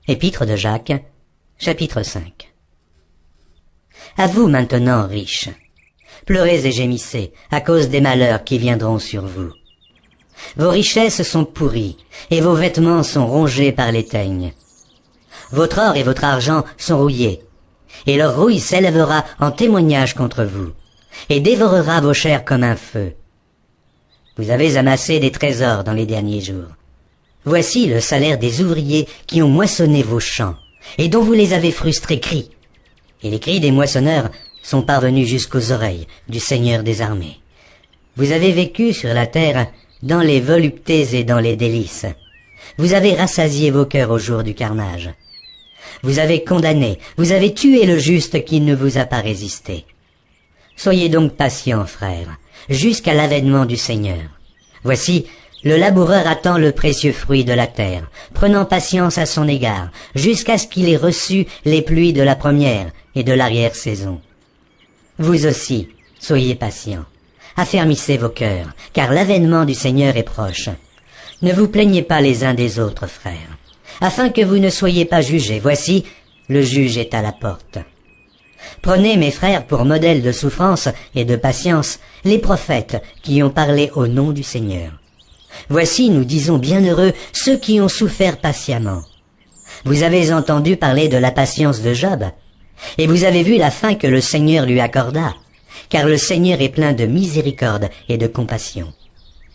Épître de Jacques, chapitre 5. À vous maintenant, riches, pleurez et gémissez à cause des malheurs qui viendront sur vous. Vos richesses sont pourries, et vos vêtements sont rongés par les teignes. Votre or et votre argent sont rouillés, et leur rouille s'élèvera en témoignage contre vous, et dévorera vos chairs comme un feu. Vous avez amassé des trésors dans les derniers jours. Voici le salaire des ouvriers qui ont moissonné vos champs, et dont vous les avez frustrés cris. Et les cris des moissonneurs sont parvenus jusqu'aux oreilles du Seigneur des armées. Vous avez vécu sur la terre dans les voluptés et dans les délices. Vous avez rassasié vos cœurs au jour du carnage. Vous avez condamné, vous avez tué le juste qui ne vous a pas résisté. Soyez donc patients, frères, jusqu'à l'avènement du Seigneur. Voici, le laboureur attend le précieux fruit de la terre, prenant patience à son égard, jusqu'à ce qu'il ait reçu les pluies de la première et de l'arrière-saison. Vous aussi, soyez patients, affermissez vos cœurs, car l'avènement du Seigneur est proche. Ne vous plaignez pas les uns des autres, frères, afin que vous ne soyez pas jugés. Voici, le juge est à la porte. Prenez, mes frères, pour modèle de souffrance et de patience, les prophètes qui ont parlé au nom du Seigneur. Voici, nous disons bienheureux ceux qui ont souffert patiemment. Vous avez entendu parler de la patience de Job, et vous avez vu la fin que le Seigneur lui accorda, car le Seigneur est plein de miséricorde et de compassion.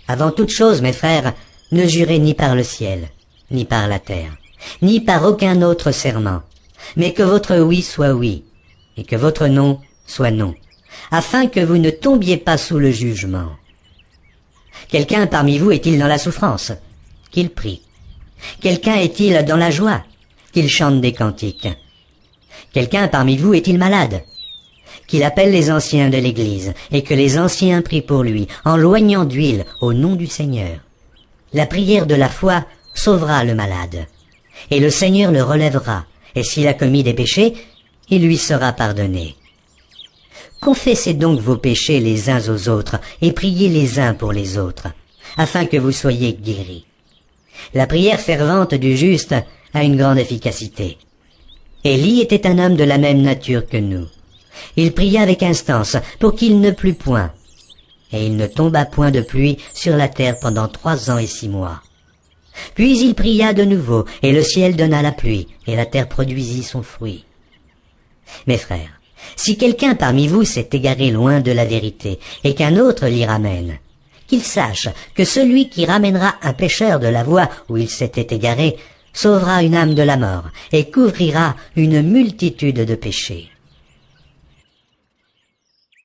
Avant toute chose, mes frères, ne jurez ni par le ciel, ni par la terre, ni par aucun autre serment, mais que votre oui soit oui, et que votre non soit non, afin que vous ne tombiez pas sous le jugement. Quelqu'un parmi vous est-il dans la souffrance? Qu'il prie. Quelqu'un est-il dans la joie? Qu'il chante des cantiques. Quelqu'un parmi vous est-il malade? Qu'il appelle les anciens de l'Église, et que les anciens prient pour lui, en loignant d'huile au nom du Seigneur. La prière de la foi sauvera le malade, et le Seigneur le relèvera, et s'il a commis des péchés, il lui sera pardonné. Confessez donc vos péchés les uns aux autres, et priez les uns pour les autres, afin que vous soyez guéris. La prière fervente du juste a une grande efficacité. Élie était un homme de la même nature que nous. Il pria avec instance pour qu'il ne plût point, et il ne tomba point de pluie sur la terre pendant 3 ans et 6 mois. Puis il pria de nouveau, et le ciel donna la pluie, et la terre produisit son fruit. Mes frères, si quelqu'un parmi vous s'est égaré loin de la vérité, et qu'un autre l'y ramène, qu'il sache que celui qui ramènera un pécheur de la voie où il s'était égaré sauvera une âme de la mort, et couvrira une multitude de péchés.